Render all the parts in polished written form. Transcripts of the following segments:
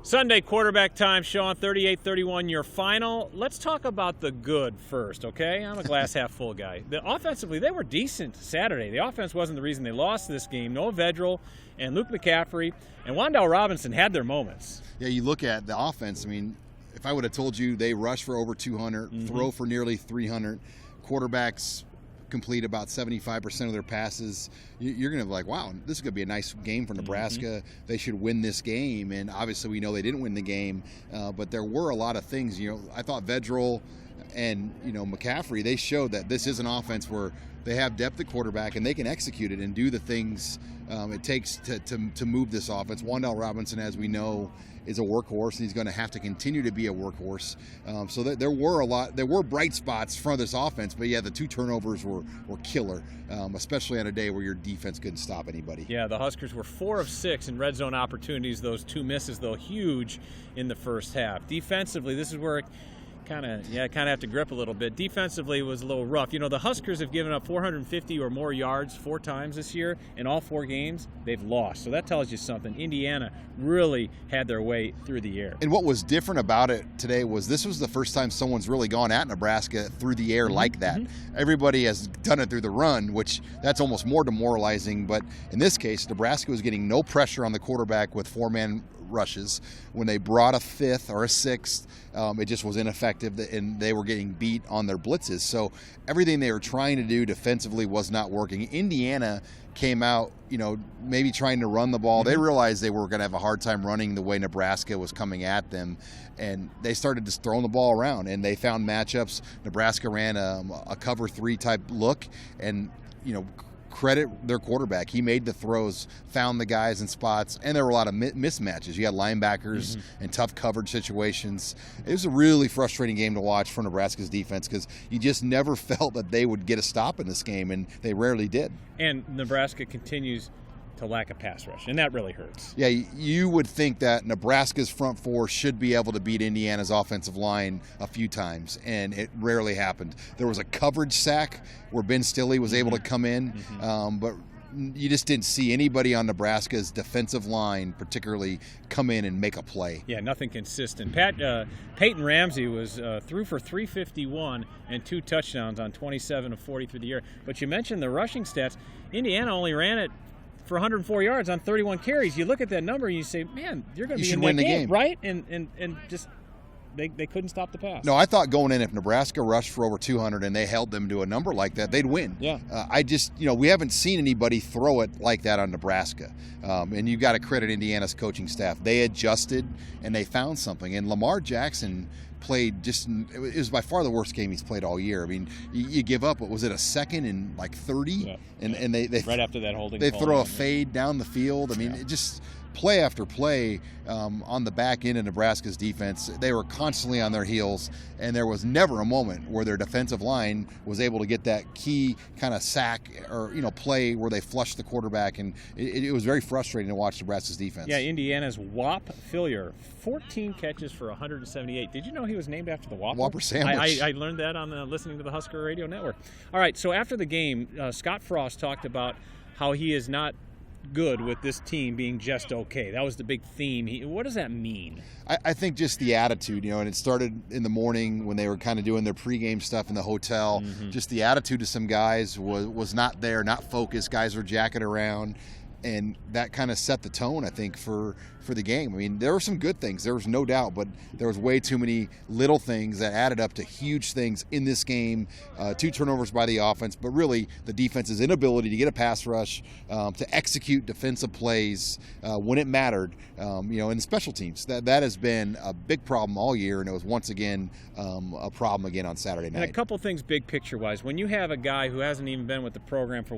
Sunday quarterback time, Sean, 38-31, your final. Let's talk about the good first, okay? I'm a glass half full guy. Offensively, they were decent Saturday. The offense wasn't the reason they lost this game. Noah Vedral and Luke McCaffrey and Wan'Dale Robinson had their moments. Yeah, you look at the offense. I mean, if I would have told you they rush for over 200, throw for nearly 300, quarterbacks complete about 75% of their passes, you're going to be like, wow, this is going to be a nice game for Nebraska. They should win this game. And obviously we know they didn't win the game, but there were a lot of things. You know, I thought Vedral and, McCaffrey, they showed that this is an offense where they have depth at quarterback and they can execute it and do the things it takes to move this offense. Wan'Dale Robinson, as we know, is a workhorse, and he's going to have to continue to be a workhorse. So there were bright spots from this offense, but yeah, the 2 turnovers were killer, especially on a day where your defense couldn't stop anybody. Yeah, the Huskers were 4 of 6 in red zone opportunities. Those 2 misses, though, huge in the first half. Defensively, this is where kind of have to grip a little bit. Defensively, it was a little rough. The Huskers have given up 450 or more yards 4 times this year. In all 4 games, they've lost. So that tells you something. Indiana really had their way through the air. And what was different about it today was this was the first time someone's really gone at Nebraska through the air like that. Everybody has done it through the run, which that's almost more demoralizing. But in this case, Nebraska was getting no pressure on the quarterback with 4-man rushes. When they brought a 5th or a 6th, it just was ineffective, and they were getting beat on their blitzes. So everything they were trying to do defensively was not working. Indiana came out, maybe trying to run the ball. They realized they were going to have a hard time running the way Nebraska was coming at them, and they started just throwing the ball around, and they found matchups. Nebraska ran a cover 3 type look, and credit their quarterback. He made the throws, found the guys in spots, and there were a lot of mismatches. You had linebackers and tough coverage situations. It was a really frustrating game to watch for Nebraska's defense because you just never felt that they would get a stop in this game, and they rarely did. And Nebraska continues to lack a pass rush, and that really hurts. Yeah, you would think that Nebraska's front 4 should be able to beat Indiana's offensive line a few times, and it rarely happened. There was a coverage sack where Ben Stilley was able to come in, but you just didn't see anybody on Nebraska's defensive line particularly come in and make a play. Yeah, nothing consistent. Peyton Ramsey was threw for 351 and 2 touchdowns on 27 of 40 through the air. But you mentioned the rushing stats. Indiana only ran it for 104 yards on 31 carries. You look at that number and you say, man, you're going to be in that game, right? And just they couldn't stop the pass. No, I thought going in, if Nebraska rushed for over 200 and they held them to a number like that, they'd win. Yeah. We haven't seen anybody throw it like that on Nebraska. And you've got to credit Indiana's coaching staff. They adjusted and they found something. And Lamar Jackson played it was by far the worst game he's played all year. I mean, you give up, what was it, a second and like 30? Yeah. And they right after that holding they call, throw a fade down the field. I mean, it just play after play on the back end of Nebraska's defense. They were constantly on their heels, and there was never a moment where their defensive line was able to get that key kind of sack or play where they flushed the quarterback, and it was very frustrating to watch Nebraska's defense. Yeah, Indiana's Whop Fillier, 14 catches for 178. Did you know he was named after the Whopper sandwich? I learned that on listening to the Husker Radio Network. All right, so after the game, Scott Frost talked about how he is not good with this team being just okay. That was the big theme. What does that mean? I think just the attitude, and it started in the morning when they were kind of doing their pregame stuff in the hotel. Just the attitude of some guys was not there, not focused. Guys were jacking around, and that kind of set the tone, I think, for the game. I mean, there were some good things, there was no doubt, but there was way too many little things that added up to huge things in this game. 2 turnovers by the offense, but really the defense's inability to get a pass rush, to execute defensive plays when it mattered, in special teams. That has been a big problem all year, and it was once again a problem again on Saturday night. And a couple things big picture-wise. When you have a guy who hasn't even been with the program for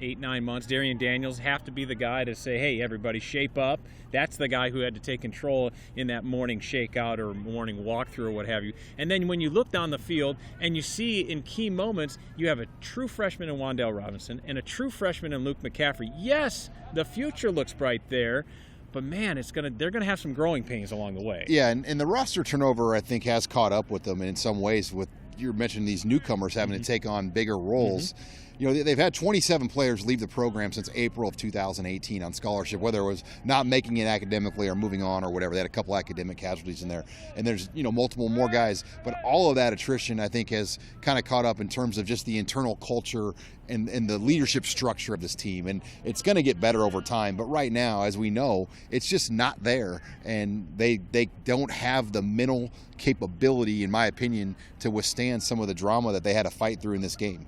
8-9 months, Darian Daniels have to be the guy to say, hey, everybody shape up. That's the guy who had to take control in that morning shakeout or morning walkthrough or what have you. And then when you look down the field and you see in key moments, you have a true freshman in Wan'Dale Robinson and a true freshman in Luke McCaffrey. Yes, the future looks bright there, but man, they're gonna have some growing pains along the way. Yeah, and the roster turnover, I think, has caught up with them in some ways. With you mentioned these newcomers having to take on bigger roles. they've had 27 players leave the program since April of 2018 on scholarship, whether it was not making it academically or moving on or whatever. They had a couple academic casualties in there, and there's multiple more guys. But all of that attrition, I think, has kind of caught up in terms of just the internal culture and the leadership structure of this team. And it's going to get better over time. But right now, as we know, it's just not there, and they don't have the mental capability, in my opinion, to withstand some of the drama that they had to fight through in this game.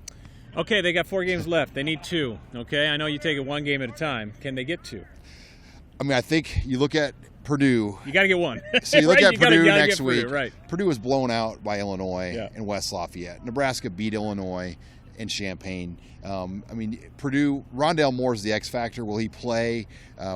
Okay, they got 4 games left. They need 2. Okay, I know you take it 1 game at a time. Can they get 2? I mean, I think you look at Purdue. You got to get 1. So you look right? at Purdue next week. Purdue, right. Purdue was blown out by Illinois and West Lafayette. Nebraska beat Illinois in Champaign. I mean, Purdue, Rondale Moore's the X factor. Will he play?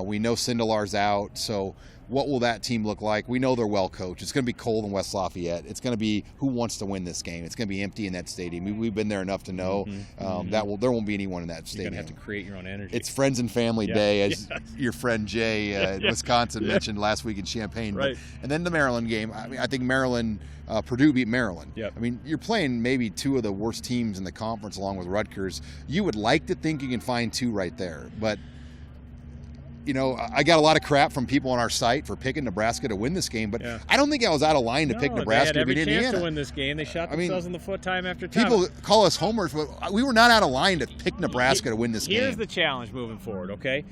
We know Sindelar's out, so what will that team look like? We know they're well coached. It's going to be cold in West Lafayette. It's going to be who wants to win this game. It's going to be empty in that stadium. We've been there enough to know there won't be anyone in that stadium. You're going to have to create your own energy. It's Friends and Family Day, as your friend Jay in Wisconsin mentioned last week in Champaign. Right. And then the Maryland game. I mean, I think Purdue beat Maryland. Yep. I mean, you're playing maybe 2 of the worst teams in the conference along with Rutgers. You would like to think you can find 2 right there, but I got a lot of crap from people on our site for picking Nebraska to win this game, but I don't think I was out of line to pick Nebraska to beat Indiana. They had every chance to win this game. They shot themselves in the foot time after time. People call us homers, but we were not out of line to pick Nebraska to win this game. Here's the challenge moving forward, okay?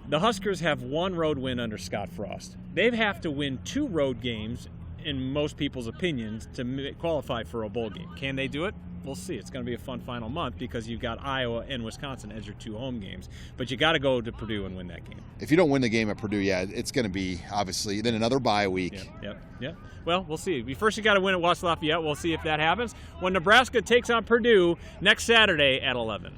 The Huskers have 1 road win under Scott Frost. They have to win 2 road games, in most people's opinions, to qualify for a bowl game. Can they do it? We'll see. It's going to be a fun final month because you've got Iowa and Wisconsin as your 2 home games. But you got to go to Purdue and win that game. If you don't win the game at Purdue, it's going to be, obviously, then another bye week. Yep. Well, we'll see. First, you got to win at West Lafayette. We'll see if that happens when Nebraska takes on Purdue next Saturday at 11.